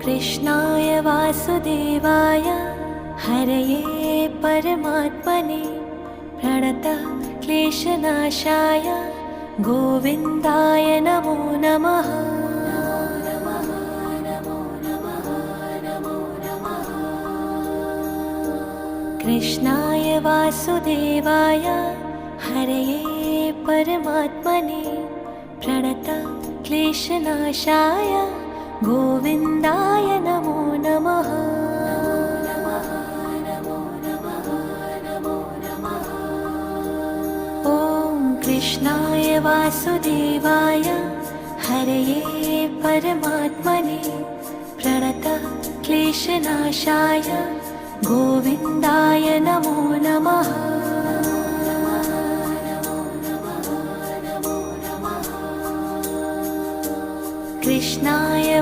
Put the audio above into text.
कृष्णाय वासुदेवाय हरये परमात्मने प्रणतः क्लेशनाशाय गोविन्दाय नमो नमः। कृष्णाय वासुदेवाय हरये परमात्मने प्रणतः क्लेशनाशाय गोविन्दाय नमो नमः। ॐ कृष्णाय वासुदेवाय हरये परमात्मने प्रणतः क्लेशनाशाय गोविन्दाय नमो नमः। कृष्णाय